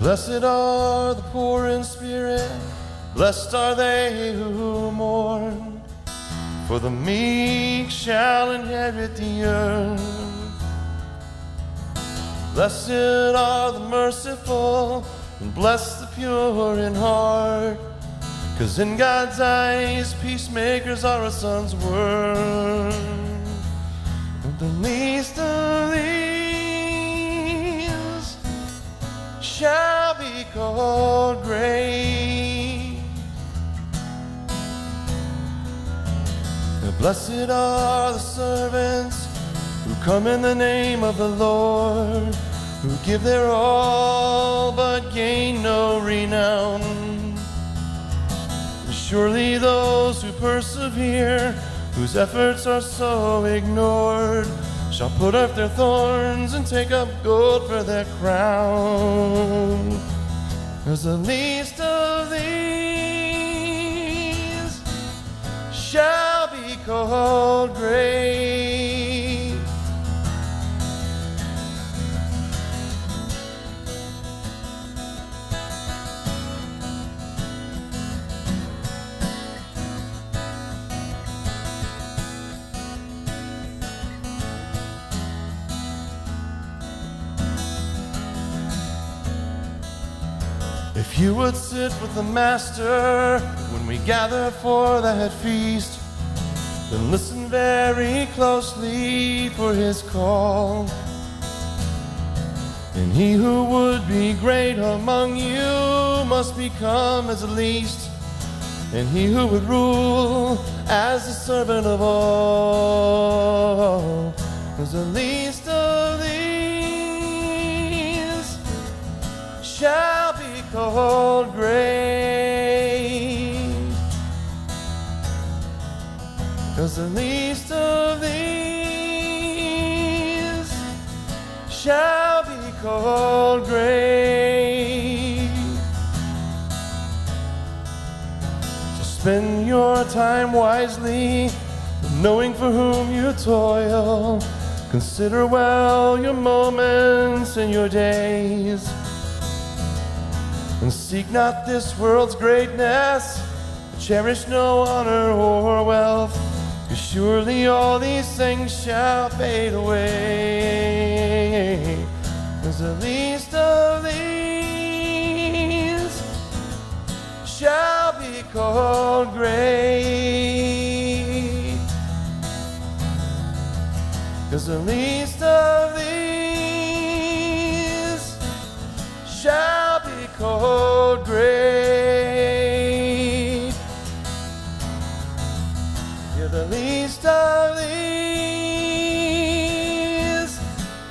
Blessed are the poor in spirit, blessed are they who mourn, for the meek shall inherit the earth. Blessed are the merciful, and blessed the pure in heart, 'cause in God's eyes peacemakers are a son's worth. And the least of these shall be called great. And blessed are the servants who come in the name of the Lord, who give their all but gain no renown. And surely those who persevere, whose efforts are so ignored, shall put off their thorns and take up gold for their crown. 'Cause the least of these shall be called great. If you would sit with the Master when we gather for that feast, then listen very closely for his call. And he who would be great among you must become as the least, and he who would rule as the servant of all. 'Cause the least of these shall be called great. 'Cause the least of these shall be called great. So spend your time wisely, knowing for whom you toil. Consider well your moments and your days, and seek not this world's greatness, but cherish no honor or wealth, 'cause surely all these things shall fade away. 'Cause the least of these shall be called great. 'Cause the least of these shall be called great. You're the least of these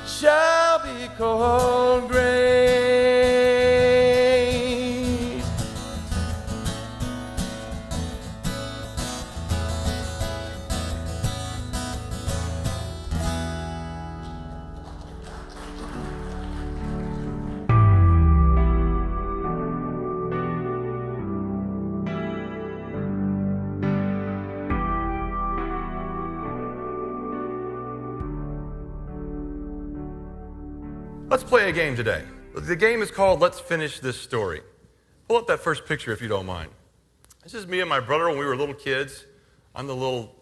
shall be called great. Let's play a game today. The game is called Let's Finish This Story. Pull up that first picture if you don't mind. This is me and my brother when we were little kids. I'm the little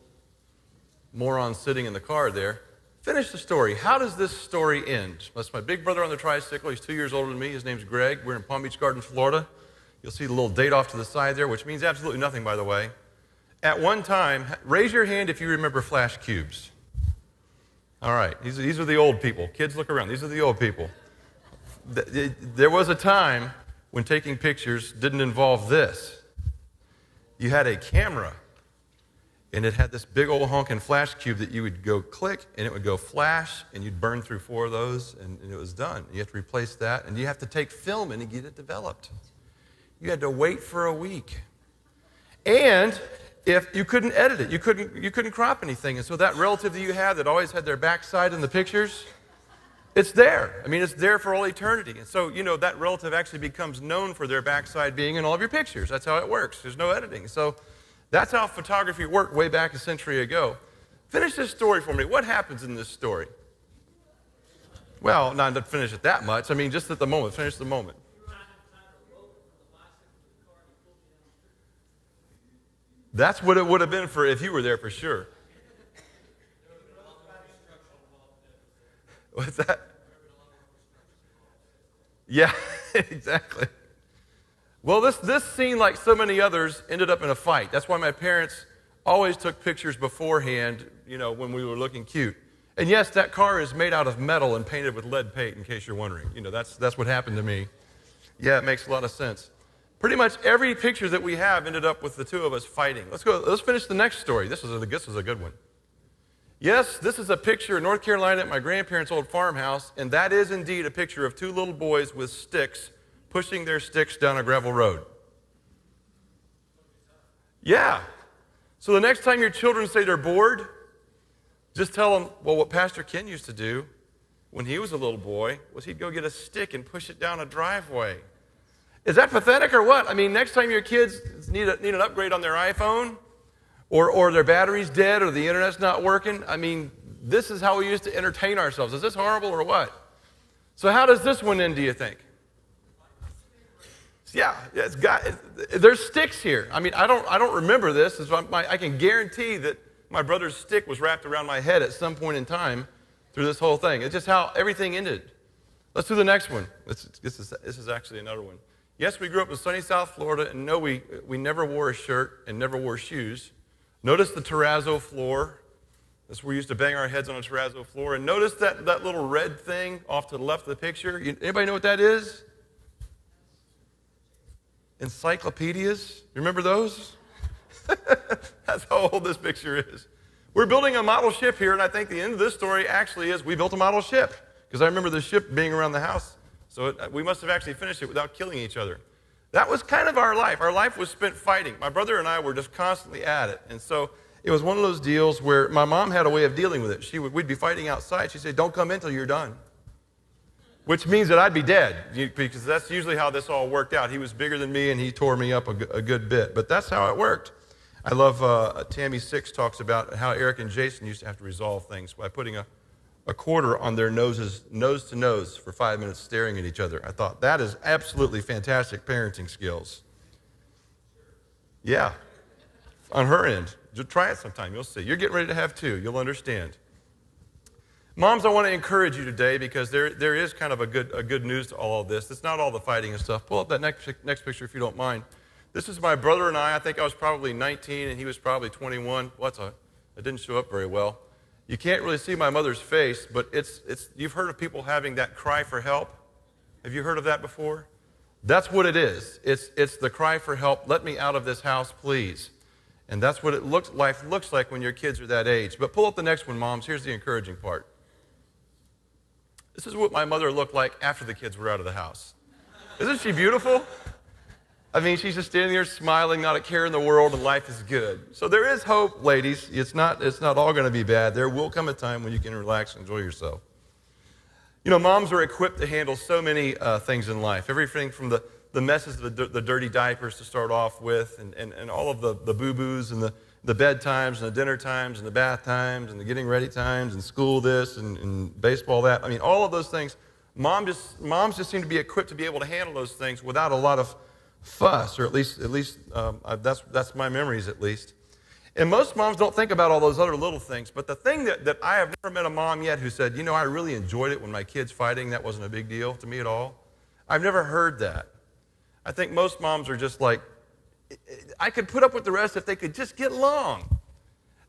moron sitting in the car there. Finish the story. How does this story end? That's my big brother on the tricycle. He's 2 years older than me. His name's Greg. We're in Palm Beach Gardens, Florida. You'll see the little date off to the side there, which means absolutely nothing, by the way. At one time, raise your hand if you remember flash cubes. All right, these are the old people. Kids, look around. These are the old people. There was a time when taking pictures didn't involve this. You had a camera, and it had this big old honking flash cube that you would go click, and it would go flash, and you'd burn through 4 of those, and it was done. You have to replace that, and you have to take film in and get it developed. You had to wait for a week. And if you couldn't edit it, you couldn't crop anything. And so that relative that you have that always had their backside in the pictures, it's there. I mean, it's there for all eternity. And so, that relative actually becomes known for their backside being in all of your pictures. That's how it works. There's no editing. So that's how photography worked way back a century ago. Finish this story for me. What happens in this story? Well, not to finish it that much. I mean, just at the moment. Finish the moment. That's what it would have been for if you were there for sure. What's that? Yeah, exactly. Well, this scene, like so many others, ended up in a fight. That's why my parents always took pictures beforehand, when we were looking cute. And yes, that car is made out of metal and painted with lead paint, in case you're wondering. That's what happened to me. Yeah, it makes a lot of sense. Pretty much every picture that we have ended up with the two of us fighting. Let's finish the next story. This was a good one. Yes, this is a picture in North Carolina at my grandparents' old farmhouse, and that is indeed a picture of two little boys with sticks pushing their sticks down a gravel road. Yeah. So the next time your children say they're bored, just tell them, well, what Pastor Ken used to do when he was a little boy was he'd go get a stick and push it down a driveway. Is that pathetic or what? I mean, next time your kids need an upgrade on their iPhone or their battery's dead or the internet's not working, I mean, this is how we used to entertain ourselves. Is this horrible or what? So how does this one end, do you think? Yeah, there's sticks here. I mean, I don't remember this. I can guarantee that my brother's stick was wrapped around my head at some point in time through this whole thing. It's just how everything ended. Let's do the next one. This is actually another one. Yes, we grew up in sunny South Florida, and no, we never wore a shirt and never wore shoes. Notice the terrazzo floor. That's where we used to bang our heads on a terrazzo floor. And notice that little red thing off to the left of the picture. Anybody know what that is? Encyclopedias. You remember those? That's how old this picture is. We're building a model ship here, and I think the end of this story actually is we built a model ship, because I remember the ship being around the house. So we must have actually finished it without killing each other. That was kind of our life. Our life was spent fighting. My brother and I were just constantly at it. And so it was one of those deals where my mom had a way of dealing with it. We'd be fighting outside. She'd say, don't come in until you're done. Which means that I'd be dead, because that's usually how this all worked out. He was bigger than me, and he tore me up a good bit. But that's how it worked. I love Tammy Six talks about how Eric and Jason used to have to resolve things by putting a quarter on their noses, nose to nose, for 5 minutes staring at each other. I thought, that is absolutely fantastic parenting skills. Yeah, on her end. Just try it sometime. You'll see. You're getting ready to have two. You'll understand. Moms, I want to encourage you today, because there is kind of a good news to all of this. It's not all the fighting and stuff. Pull up that next picture if you don't mind. This is my brother and I. I think I was probably 19 and he was probably 21. It didn't show up very well. You can't really see my mother's face, but you've heard of people having that cry for help. Have you heard of that before? That's what it is. It's the cry for help. Let me out of this house, please. And that's what life looks like when your kids are that age. But pull up the next one, moms. Here's the encouraging part. This is what my mother looked like after the kids were out of the house. Isn't she beautiful? I mean, she's just standing there smiling, not a care in the world, and life is good. So there is hope, ladies. It's not all going to be bad. There will come a time when you can relax and enjoy yourself. Moms are equipped to handle so many things in life. Everything from the messes, the dirty diapers to start off with, and all of the boo-boos and the bedtimes and the dinner times and the bath times and the getting ready times and school this and baseball that. I mean, all of those things. Moms just seem to be equipped to be able to handle those things without a lot of fuss, or at least that's my memories at least. And most moms don't think about all those other little things, but the thing that I have never met a mom yet who said, I really enjoyed it when my kids fighting, that wasn't a big deal to me at all. I've never heard that. I think most moms are just like, I could put up with the rest if they could just get along.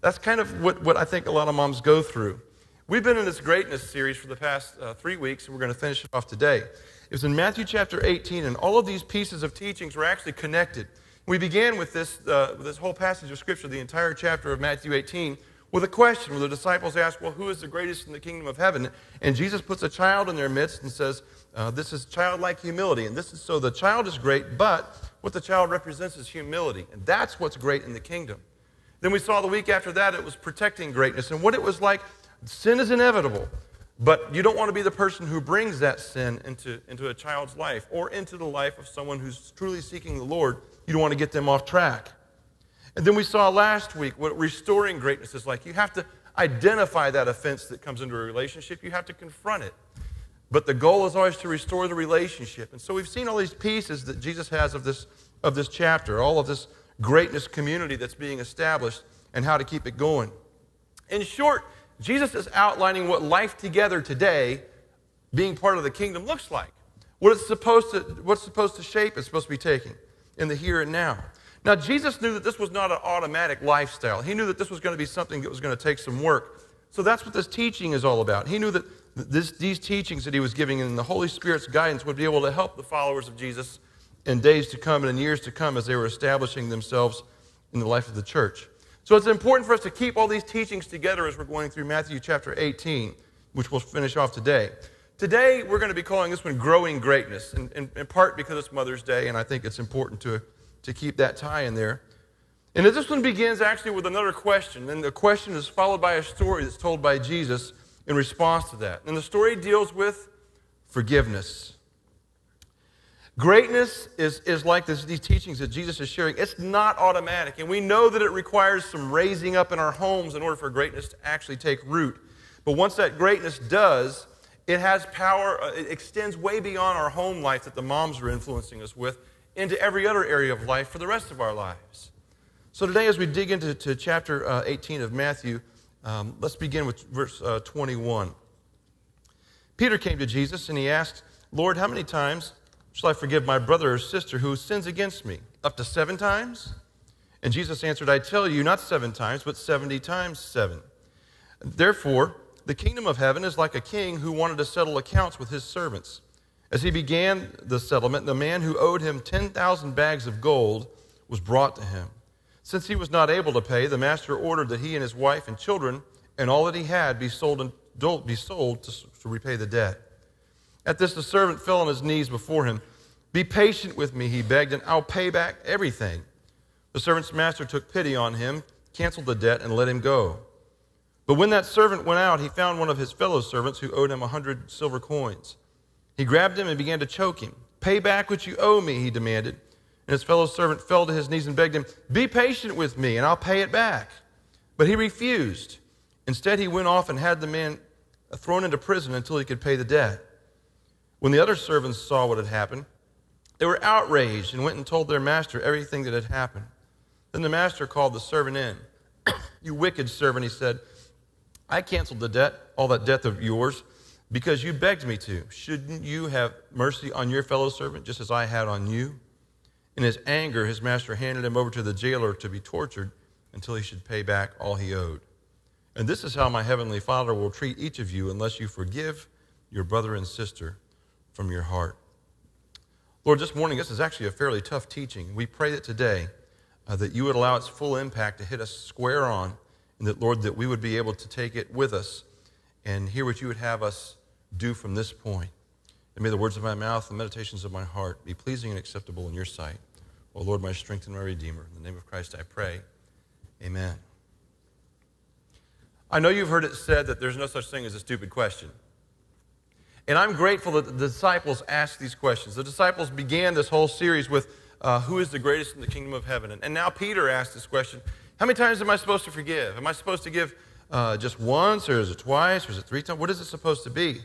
That's kind of what I think a lot of moms go through. We've been in this greatness series for the past 3 weeks, and we're going to finish it off today. It was in Matthew chapter 18, and all of these pieces of teachings were actually connected. We began with this whole passage of Scripture, the entire chapter of Matthew 18, with a question where the disciples asked, well, who is the greatest in the kingdom of heaven? And Jesus puts a child in their midst and says, this is childlike humility. And so the child is great, but what the child represents is humility. And that's what's great in the kingdom. Then we saw the week after that, it was protecting greatness and what it was like. Sin is inevitable, but you don't want to be the person who brings that sin into a child's life or into the life of someone who's truly seeking the Lord. You don't want to get them off track. And then we saw last week what restoring greatness is like. You have to identify that offense that comes into a relationship. You have to confront it. But the goal is always to restore the relationship. And so we've seen all these pieces that Jesus has of this chapter, all of this greatness community that's being established and how to keep it going. In short, Jesus is outlining what life together today, being part of the kingdom, looks like. What's supposed to shape it's supposed to be taking in the here and now. Now, Jesus knew that this was not an automatic lifestyle. He knew that this was going to be something that was going to take some work. So that's what this teaching is all about. He knew that these teachings that he was giving and the Holy Spirit's guidance would be able to help the followers of Jesus in days to come and in years to come as they were establishing themselves in the life of the church. So it's important for us to keep all these teachings together as we're going through Matthew chapter 18, which we'll finish off today. Today, we're going to be calling this one Growing Greatness, in part because it's Mother's Day, and I think it's important to keep that tie in there. And this one begins actually with another question, and the question is followed by a story that's told by Jesus in response to that. And the story deals with forgiveness. Greatness is like these teachings that Jesus is sharing. It's not automatic, and we know that it requires some raising up in our homes in order for greatness to actually take root. But once that greatness does, it has power. It extends way beyond our home life that the moms are influencing us with into every other area of life for the rest of our lives. So today, as we dig into chapter 18 of Matthew, let's begin with verse 21. Peter came to Jesus and he asked, "Lord, how many times shall I forgive my brother or sister who sins against me? Up to 7 times?" And Jesus answered, "I tell you, not 7 times, but 70 times 7. Therefore, the kingdom of heaven is like a king who wanted to settle accounts with his servants. As he began the settlement, the man who owed him 10,000 bags of gold was brought to him. Since he was not able to pay, the master ordered that he and his wife and children and all that he had be sold to repay the debt. At this, the servant fell on his knees before him. 'Be patient with me,' he begged, 'and I'll pay back everything.' The servant's master took pity on him, canceled the debt, and let him go. But when that servant went out, he found one of his fellow servants who owed him 100 silver coins. He grabbed him and began to choke him. 'Pay back what you owe me,' he demanded. And his fellow servant fell to his knees and begged him, 'Be patient with me, and I'll pay it back.' But he refused. Instead, he went off and had the man thrown into prison until he could pay the debt. When the other servants saw what had happened, they were outraged and went and told their master everything that had happened. Then the master called the servant in. 'You wicked servant,' he said, 'I canceled the debt, all that debt of yours, because you begged me to. Shouldn't you have mercy on your fellow servant just as I had on you?' In his anger, his master handed him over to the jailer to be tortured until he should pay back all he owed. And this is how my heavenly Father will treat each of you unless you forgive your brother and sister from your heart." Lord, this morning, this is actually a fairly tough teaching. We pray that today that you would allow its full impact to hit us square on, and that, Lord, that we would be able to take it with us and hear what you would have us do from this point. And may the words of my mouth and the meditations of my heart be pleasing and acceptable in your sight. O Lord, my strength and my Redeemer. In the name of Christ I pray. Amen. I know you've heard it said that there's no such thing as a stupid question. And I'm grateful that the disciples asked these questions. The disciples began this whole series with, who is the greatest in the kingdom of heaven? And now Peter asked this question, how many times am I supposed to forgive? Am I supposed to give just once, or is it twice, or is it 3 times? What is it supposed to be?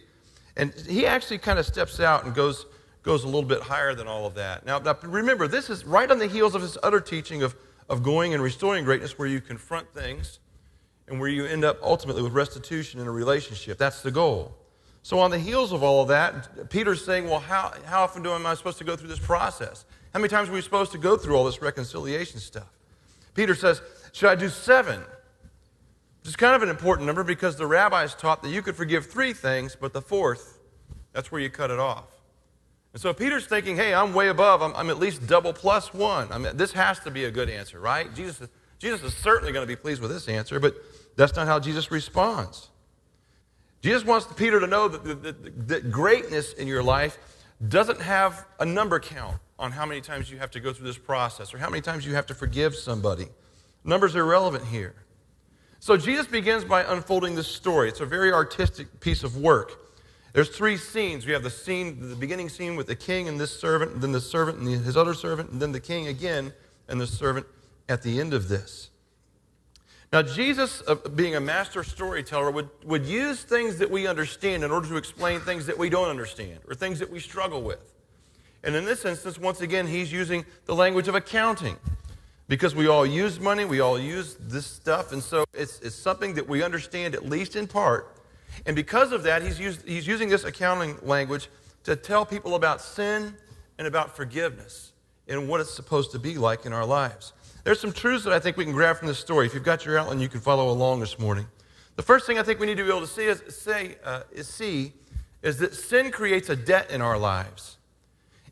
And he actually kind of steps out and goes a little bit higher than all of that. Now remember, this is right on the heels of his other teaching of going and restoring greatness, where you confront things and where you end up ultimately with restitution in a relationship. That's the goal. So on the heels of all of that, Peter's saying, well, how often am I supposed to go through this process? How many times are we supposed to go through all this reconciliation stuff? Peter says, should I do 7? Which is kind of an important number because the rabbis taught that you could forgive 3 things, but the 4th, that's where you cut it off. And so Peter's thinking, hey, I'm way above. I'm at least double plus 1. This has to be a good answer, right? Jesus is certainly going to be pleased with this answer, but that's not how Jesus responds. Jesus wants Peter to know that greatness in your life doesn't have a number count on how many times you have to go through this process or how many times you have to forgive somebody. Numbers are irrelevant here. So Jesus begins by unfolding this story. It's a very artistic piece of work. There's 3 scenes. We have the beginning scene with the king and this servant, and then the servant and his other servant, and then the king again and the servant at the end of this. Now, Jesus, being a master storyteller, would use things that we understand in order to explain things that we don't understand or things that we struggle with. And in this instance, once again, he's using the language of accounting. because we all use money, we all use this stuff, and so it's something that we understand at least in part. And because of that, he's using this accounting language to tell people about sin and about forgiveness and what it's supposed to be like in our lives. There's some truths that I think we can grab from this story. If you've got your outline, you can follow along this morning. The first thing I think we need to be able to see is that sin creates a debt in our lives.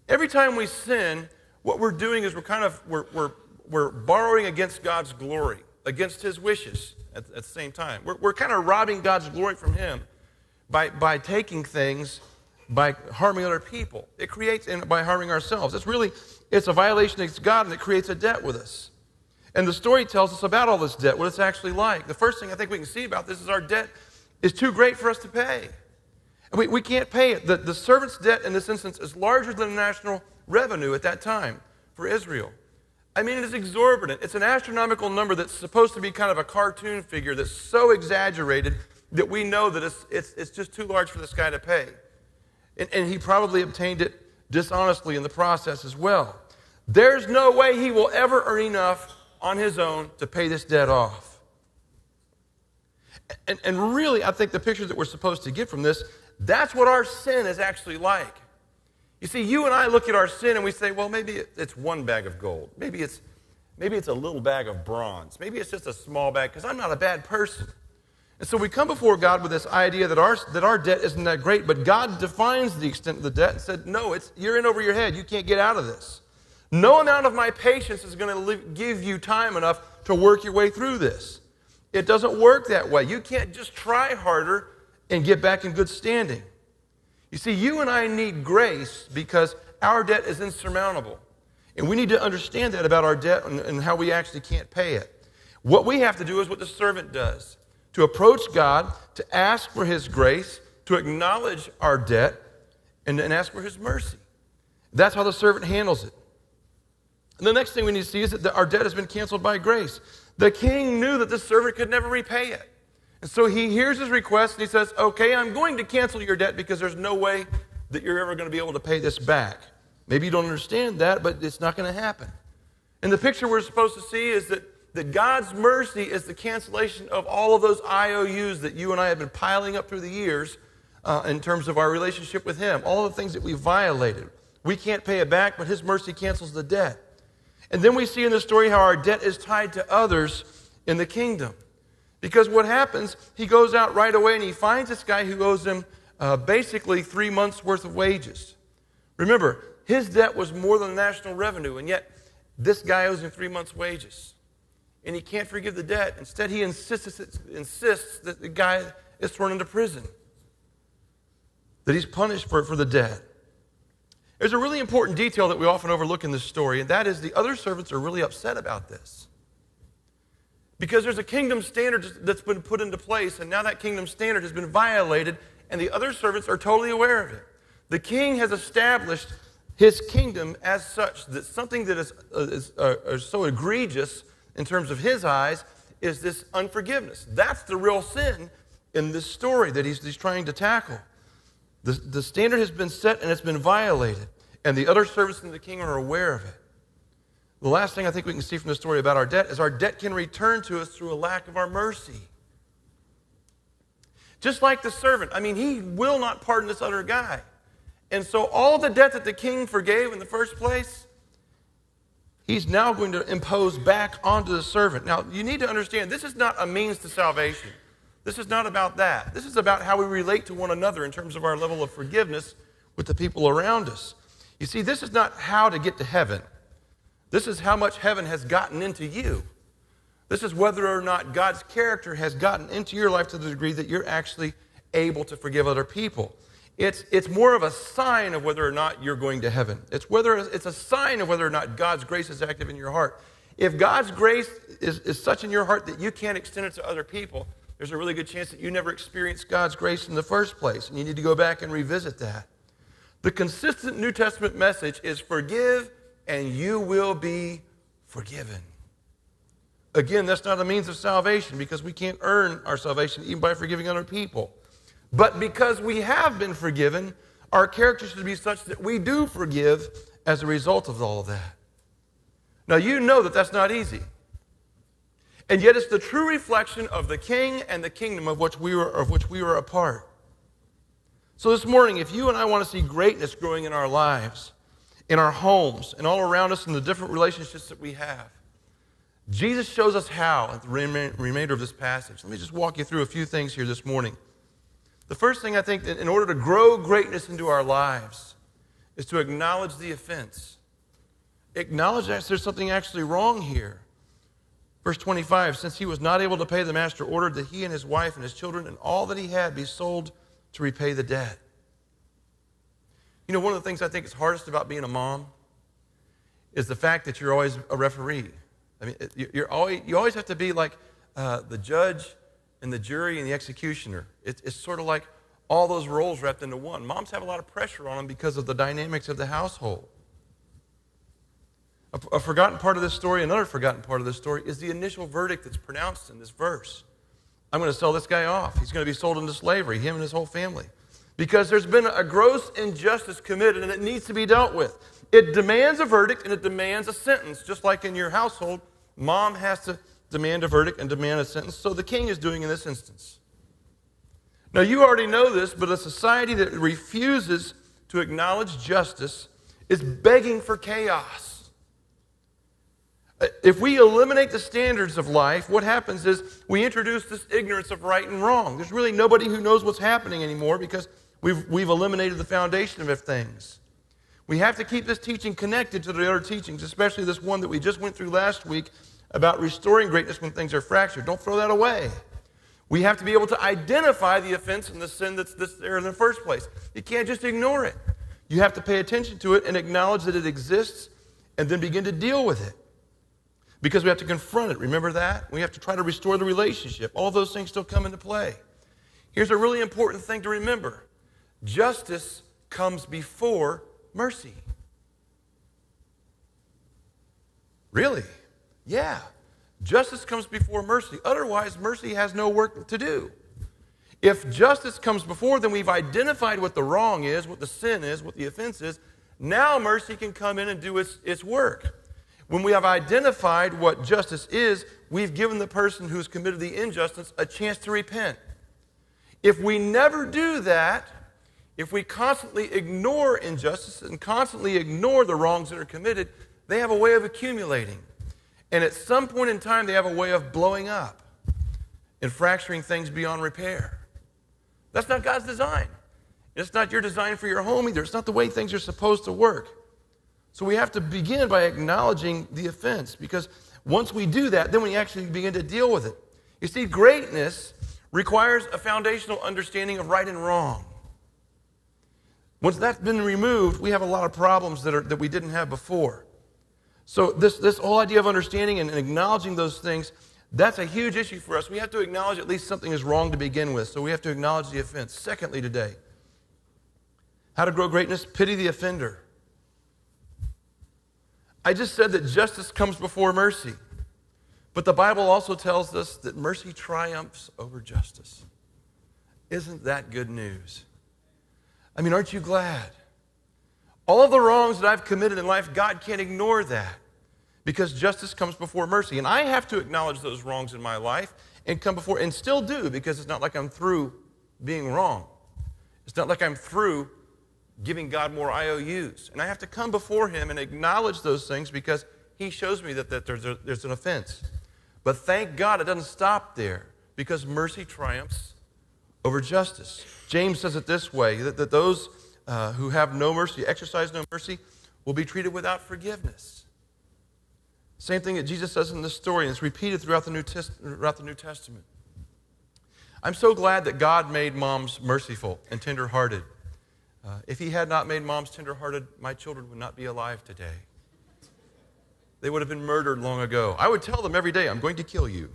Every time we sin, what we're doing is we're borrowing against God's glory, against his wishes at the same time. We're kind of robbing God's glory from him by taking things, by harming other people. It creates, and by harming ourselves. It's a violation against God, and it creates a debt with us. And the story tells us about all this debt, what it's actually like. The first thing I think we can see about this is our debt is too great for us to pay. We can't pay it. The servant's debt in this instance is larger than the national revenue at that time for Israel. I mean, it is exorbitant. It's an astronomical number that's supposed to be kind of a cartoon figure that's so exaggerated that we know that it's just too large for this guy to pay. And he probably obtained it dishonestly in the process as well. There's no way he will ever earn enough on his own to pay this debt off. And really, I think the picture that we're supposed to get from this, that's what our sin is actually like. You see, you and I look at our sin and we say, well, maybe it's one bag of gold. Maybe it's a little bag of bronze. Maybe it's just a small bag because I'm not a bad person. And so we come before God with this idea that our debt isn't that great, but God defines the extent of the debt and said, no, you're in over your head. You can't get out of this. No amount of my patience is going to give you time enough to work your way through this. It doesn't work that way. You can't just try harder and get back in good standing. You see, you and I need grace because our debt is insurmountable. And we need to understand that about our debt and how we actually can't pay it. What we have to do is what the servant does, to approach God, to ask for his grace, to acknowledge our debt, and ask for his mercy. That's how the servant handles it. And the next thing we need to see is that our debt has been canceled by grace. The king knew that the servant could never repay it. And so he hears his request and he says, okay, I'm going to cancel your debt because there's no way that you're ever going to be able to pay this back. Maybe you don't understand that, but it's not going to happen. And the picture we're supposed to see is that God's mercy is the cancellation of all of those IOUs that you and I have been piling up through the years in terms of our relationship with him, all the things that we violated. We can't pay it back, but his mercy cancels the debt. And then we see in the story how our debt is tied to others in the kingdom. Because what happens, he goes out right away and he finds this guy who owes him basically 3 months' worth of wages. Remember, his debt was more than the national revenue, and yet this guy owes him 3 months' wages. And he can't forgive the debt. Instead, he insists that the guy is thrown into prison, that he's punished for the debt. There's a really important detail that we often overlook in this story, and that is the other servants are really upset about this. Because there's a kingdom standard that's been put into place, and now that kingdom standard has been violated, and the other servants are totally aware of it. The king has established his kingdom as such that something that is so egregious in terms of his eyes is this unforgiveness. That's the real sin in this story that he's trying to tackle. The standard has been set and it's been violated, and the other servants in the king are aware of it. The last thing I think we can see from the story about our debt is our debt can return to us through a lack of our mercy. Just like the servant, he will not pardon this other guy. And so all the debt that the king forgave in the first place, he's now going to impose back onto the servant. Now, you need to understand, this is not a means to salvation. This is not about that. This is about how we relate to one another in terms of our level of forgiveness with the people around us. You see, this is not how to get to heaven. This is how much heaven has gotten into you. This is whether or not God's character has gotten into your life to the degree that you're actually able to forgive other people. It's more of a sign of whether or not you're going to heaven. It's a sign of whether or not God's grace is active in your heart. If God's grace is such in your heart that you can't extend it to other people, there's a really good chance that you never experienced God's grace in the first place, and you need to go back and revisit that. The consistent New Testament message is forgive and you will be forgiven. Again, that's not a means of salvation because we can't earn our salvation even by forgiving other people. But because we have been forgiven, our character should be such that we do forgive as a result of all of that. Now, you know that that's not easy. And yet it's the true reflection of the King and the kingdom of which we were a part. So this morning, if you and I want to see greatness growing in our lives, in our homes, and all around us in the different relationships that we have, Jesus shows us how at the remainder of this passage. Let me just walk you through a few things here this morning. The first thing I think that in order to grow greatness into our lives is to acknowledge the offense. Acknowledge that there's something actually wrong here. Verse 25, since he was not able to pay, the master ordered that he and his wife and his children and all that he had be sold to repay the debt. You know, one of the things I think is hardest about being a mom is the fact that you're always a referee. I mean, you always have to be like the judge and the jury and the executioner. It's sort of like all those roles wrapped into one. Moms have a lot of pressure on them because of the dynamics of the household. A forgotten part of this story, another forgotten part of this story, is the initial verdict that's pronounced in this verse. I'm going to sell this guy off. He's going to be sold into slavery, him and his whole family. Because there's been a gross injustice committed, and it needs to be dealt with. It demands a verdict, and it demands a sentence. Just like in your household, mom has to demand a verdict and demand a sentence. So the king is doing in this instance. Now, you already know this, but a society that refuses to acknowledge justice is begging for chaos. If we eliminate the standards of life, what happens is we introduce this ignorance of right and wrong. There's really nobody who knows what's happening anymore because we've eliminated the foundation of things. We have to keep this teaching connected to the other teachings, especially this one that we just went through last week about restoring greatness when things are fractured. Don't throw that away. We have to be able to identify the offense and the sin that's there in the first place. You can't just ignore it. You have to pay attention to it and acknowledge that it exists and then begin to deal with it. Because we have to confront it. Remember that? We have to try to restore the relationship. All those things still come into play. Here's a really important thing to remember. Justice comes before mercy. Really? Yeah. Justice comes before mercy. Otherwise, mercy has no work to do. If justice comes before, then we've identified what the wrong is, what the sin is, what the offense is. Now mercy can come in and do its work. When we have identified what justice is, we've given the person who's committed the injustice a chance to repent. If we never do that, if we constantly ignore injustice and constantly ignore the wrongs that are committed, they have a way of accumulating. And at some point in time, they have a way of blowing up and fracturing things beyond repair. That's not God's design. It's not your design for your home either. It's not the way things are supposed to work. So we have to begin by acknowledging the offense, because once we do that, then we actually begin to deal with it. You see, greatness requires a foundational understanding of right and wrong. Once that's been removed, we have a lot of problems that we didn't have before. So this whole idea of understanding and acknowledging those things, that's a huge issue for us. We have to acknowledge at least something is wrong to begin with, so we have to acknowledge the offense. Secondly today, how to grow greatness? Pity the offender. I just said that justice comes before mercy. But the Bible also tells us that mercy triumphs over justice. Isn't that good news? I mean, aren't you glad? All of the wrongs that I've committed in life, God can't ignore that because justice comes before mercy. And I have to acknowledge those wrongs in my life and come before, and still do, because it's not like I'm through being wrong. It's not like I'm through giving God more IOUs. And I have to come before him and acknowledge those things because he shows me that there's an offense. But thank God it doesn't stop there, because mercy triumphs over justice. James says it this way, that those who have no mercy, exercise no mercy, will be treated without forgiveness. Same thing that Jesus says in this story, and it's repeated throughout the New Testament. I'm so glad that God made moms merciful and tenderhearted. If he had not made moms tenderhearted, my children would not be alive today. They would have been murdered long ago. I would tell them every day, I'm going to kill you.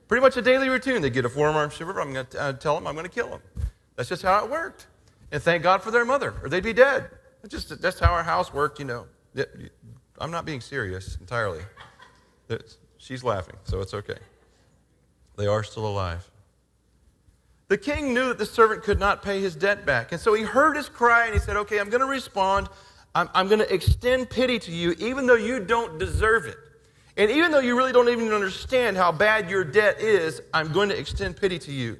Pretty much a daily routine. They get a forearm shiver, I'm going to tell them I'm going to kill them. That's just how it worked. And thank God for their mother, or they'd be dead. That's how our house worked, you know. I'm not being serious entirely. She's laughing, so it's okay. They are still alive. The king knew that the servant could not pay his debt back. And so he heard his cry and he said, okay, I'm going to respond. I'm going to extend pity to you even though you don't deserve it. And even though you really don't even understand how bad your debt is, I'm going to extend pity to you.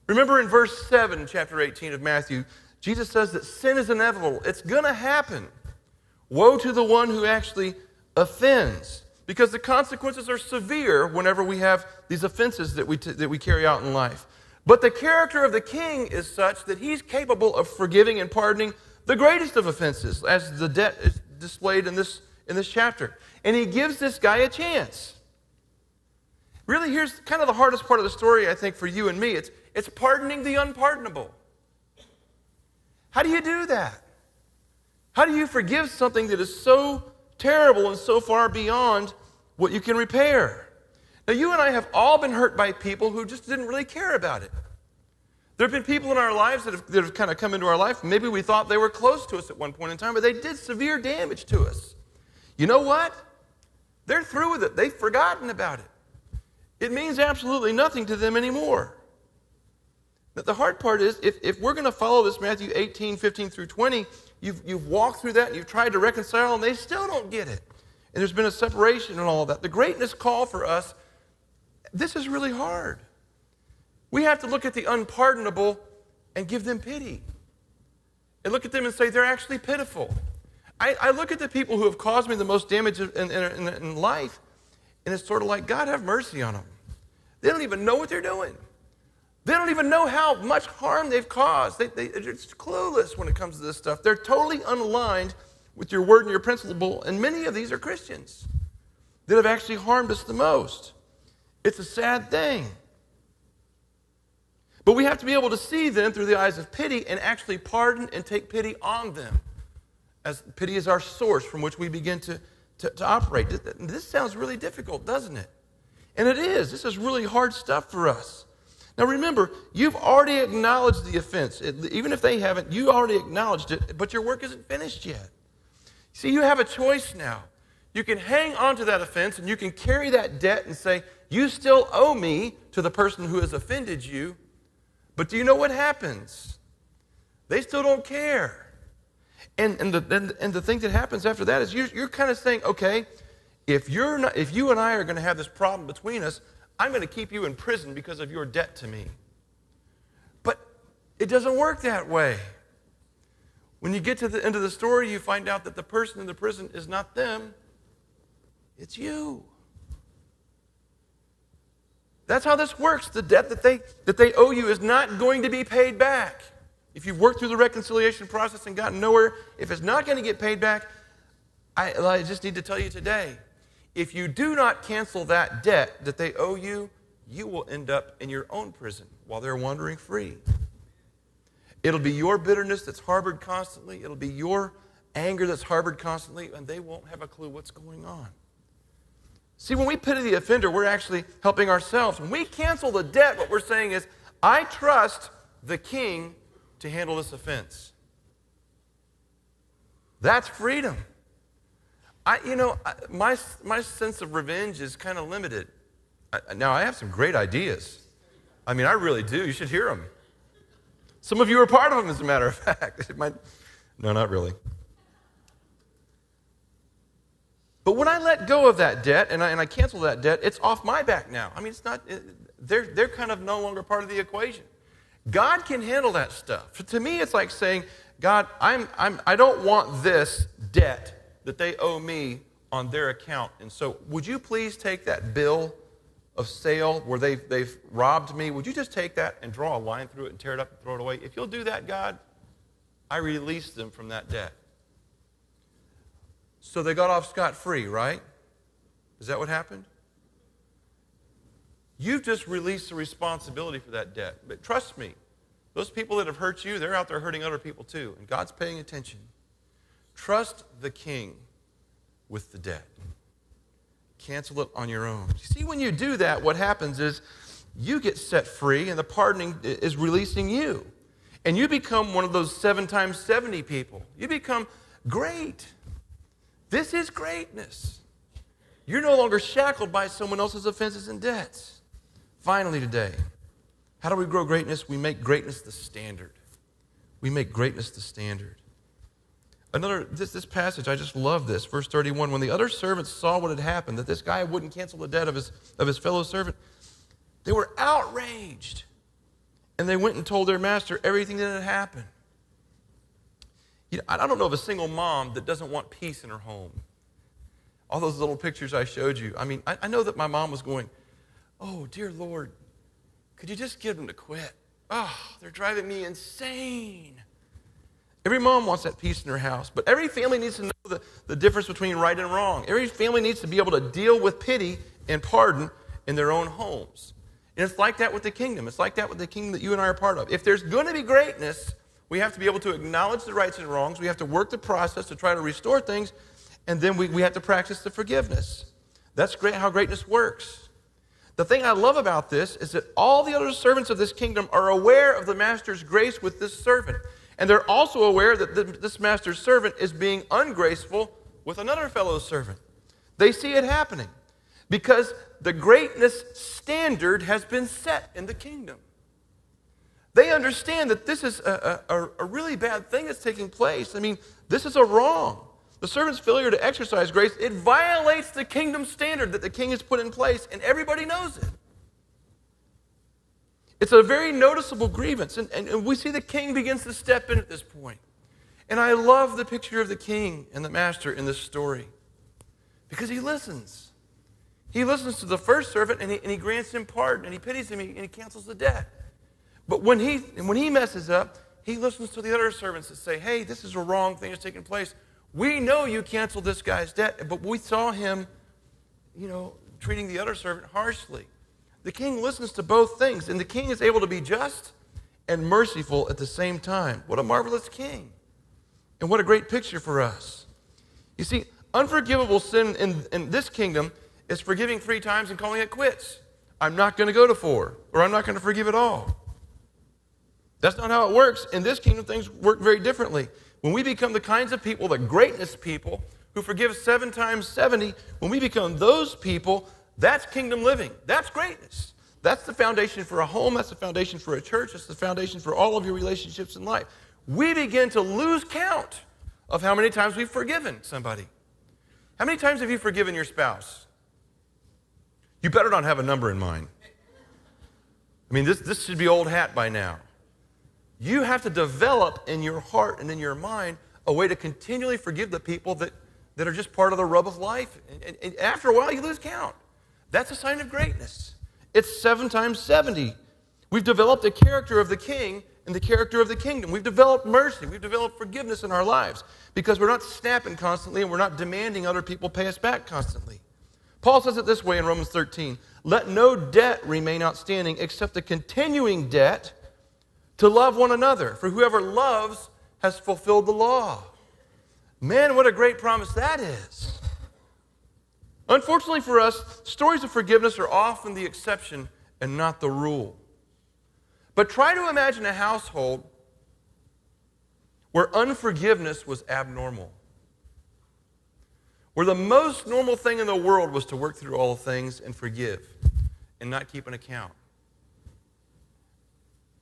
Remember in verse 7, chapter 18 of Matthew, Jesus says that sin is inevitable. It's going to happen. Woe to the one who actually offends, because the consequences are severe whenever we have these offenses that we carry out in life. But the character of the king is such that he's capable of forgiving and pardoning the greatest of offenses, as the debt is displayed in this chapter. And he gives this guy a chance. Really, here's kind of the hardest part of the story, I think, for you and me. It's pardoning the unpardonable. How do you do that? How do you forgive something that is so terrible and so far beyond what you can repair? Now, you and I have all been hurt by people who just didn't really care about it. There have been people in our lives that have kind of come into our life. Maybe we thought they were close to us at one point in time, but they did severe damage to us. You know what? They're through with it. They've forgotten about it. It means absolutely nothing to them anymore. But the hard part is, if we're going to follow this Matthew 18, 15 through 20, you've walked through that and you've tried to reconcile, and they still don't get it. And there's been a separation and all of that. The greatness call for us, this is really hard. We have to look at the unpardonable and give them pity. And look at them and say, they're actually pitiful. I look at the people who have caused me the most damage in life, and it's sort of like, God, have mercy on them. They don't even know what they're doing. They don't even know how much harm they've caused. They're just clueless when it comes to this stuff. They're totally unaligned with your word and your principle, and many of these are Christians that have actually harmed us the most. It's a sad thing. But we have to be able to see them through the eyes of pity and actually pardon and take pity on them, as pity is our source from which we begin to operate. This sounds really difficult, doesn't it? And it is. This is really hard stuff for us. Now remember, you've already acknowledged the offense. Even if they haven't, you already acknowledged it, but your work isn't finished yet. See, you have a choice now. You can hang on to that offense and you can carry that debt and say, you still owe me to the person who has offended you. But do you know what happens? They still don't care. And the thing that happens after that is you're kind of saying, okay, if you and I are going to have this problem between us, I'm going to keep you in prison because of your debt to me. But it doesn't work that way. When you get to the end of the story, you find out that the person in the prison is not them, it's you. That's how this works. The debt that they owe you is not going to be paid back. If you've worked through the reconciliation process and gotten nowhere, if it's not going to get paid back, I just need to tell you today, if you do not cancel that debt that they owe you, you will end up in your own prison while they're wandering free. It'll be your bitterness that's harbored constantly. It'll be your anger that's harbored constantly, and they won't have a clue what's going on. See, when we pity the offender, we're actually helping ourselves. When we cancel the debt, what we're saying is, I trust the king to handle this offense. That's freedom. My sense of revenge is kind of limited. Now, I have some great ideas. I mean, I really do. You should hear them. Some of you are part of them, as a matter of fact. No, not really. But when I let go of that debt and I cancel that debt, it's off my back now. I mean, it's not. They're kind of no longer part of the equation. God can handle that stuff. To me, it's like saying, God, I don't want this debt that they owe me on their account. And so would you please take that bill of sale where they've robbed me? Would you just take that and draw a line through it and tear it up and throw it away? If you'll do that, God, I release them from that debt. So they got off scot-free, right? Is that what happened? You've just released the responsibility for that debt. But trust me, those people that have hurt you, they're out there hurting other people too. And God's paying attention. Trust the king with the debt. Cancel it on your own. You see, when you do that, what happens is you get set free and the pardoning is releasing you. And you become one of those 7 times 70 people. You become great. This is greatness. You're no longer shackled by someone else's offenses and debts. Finally today, how do we grow greatness? We make greatness the standard. We make greatness the standard. This passage, I just love this. Verse 31, when the other servants saw what had happened, that this guy wouldn't cancel the debt of his fellow servant, they were outraged. And they went and told their master everything that had happened. I don't know of a single mom that doesn't want peace in her home. All those little pictures I showed you. I mean, I know that my mom was going, oh, dear Lord, could you just get them to quit? Oh, they're driving me insane. Every mom wants that peace in her house, but every family needs to know the difference between right and wrong. Every family needs to be able to deal with pity and pardon in their own homes. And it's like that with the kingdom. It's like that with the kingdom that you and I are part of. If there's going to be greatness, we have to be able to acknowledge the rights and wrongs. We have to work the process to try to restore things, and then we have to practice the forgiveness. That's great how greatness works. The thing I love about this is that all the other servants of this kingdom are aware of the master's grace with this servant. And they're also aware that this master's servant is being ungraceful with another fellow servant. They see it happening because the greatness standard has been set in the kingdom. They understand that this is a really bad thing that's taking place. I mean, this is a wrong. The servant's failure to exercise grace, it violates the kingdom standard that the king has put in place, and everybody knows it. It's a very noticeable grievance, and we see the king begins to step in at this point. And I love the picture of the king and the master in this story because he listens. He listens to the first servant, and he grants him pardon, and he pities him, and he cancels the debt. But when he messes up, he listens to the other servants that say, hey, this is a wrong thing that's taking place. We know you canceled this guy's debt, but we saw him, treating the other servant harshly. The king listens to both things, and the king is able to be just and merciful at the same time. What a marvelous king. And what a great picture for us. You see, unforgivable sin in this kingdom is forgiving 3 times and calling it quits. I'm not going to go to 4, or I'm not going to forgive at all. That's not how it works. In this kingdom, things work very differently. When we become the kinds of people, the greatness people, who forgive 7 times 70, when we become those people, that's kingdom living. That's greatness. That's the foundation for a home. That's the foundation for a church. That's the foundation for all of your relationships in life. We begin to lose count of how many times we've forgiven somebody. How many times have you forgiven your spouse? You better not have a number in mind. I mean, this should be old hat by now. You have to develop in your heart and in your mind a way to continually forgive the people that are just part of the rub of life. And after a while, you lose count. That's a sign of greatness. It's 7 times 70. We've developed a character of the king and the character of the kingdom. We've developed mercy. We've developed forgiveness in our lives because we're not snapping constantly and we're not demanding other people pay us back constantly. Paul says it this way in Romans 13. Let no debt remain outstanding except the continuing debt to love one another. For whoever loves has fulfilled the law. Man, what a great promise that is. Unfortunately for us, stories of forgiveness are often the exception and not the rule. But try to imagine a household where unforgiveness was abnormal, where the most normal thing in the world was to work through all things and forgive and not keep an account.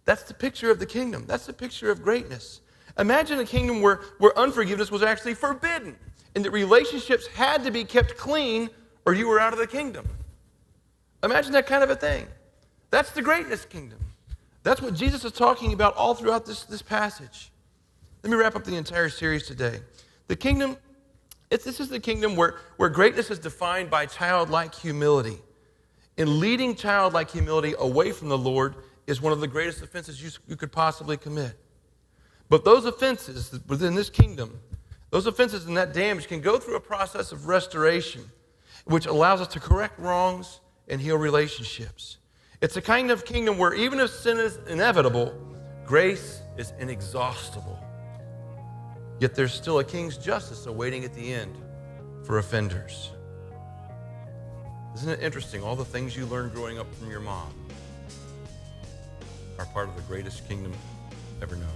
That's the picture of the kingdom. That's the picture of greatness. Imagine a kingdom where unforgiveness was actually forbidden and that relationships had to be kept clean or you were out of the kingdom. Imagine that kind of a thing. That's the greatness kingdom. That's what Jesus is talking about all throughout this passage. Let me wrap up the entire series today. The kingdom, this is the kingdom where greatness is defined by childlike humility. And leading childlike humility away from the Lord is one of the greatest offenses you could possibly commit. But those offenses within this kingdom, those offenses and that damage can go through a process of restoration, which allows us to correct wrongs and heal relationships. It's a kind of kingdom where even if sin is inevitable, grace is inexhaustible. Yet there's still a king's justice awaiting at the end for offenders. Isn't it interesting? All the things you learned growing up from your mom are part of the greatest kingdom ever known.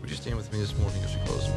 Would you stand with me this morning as we close?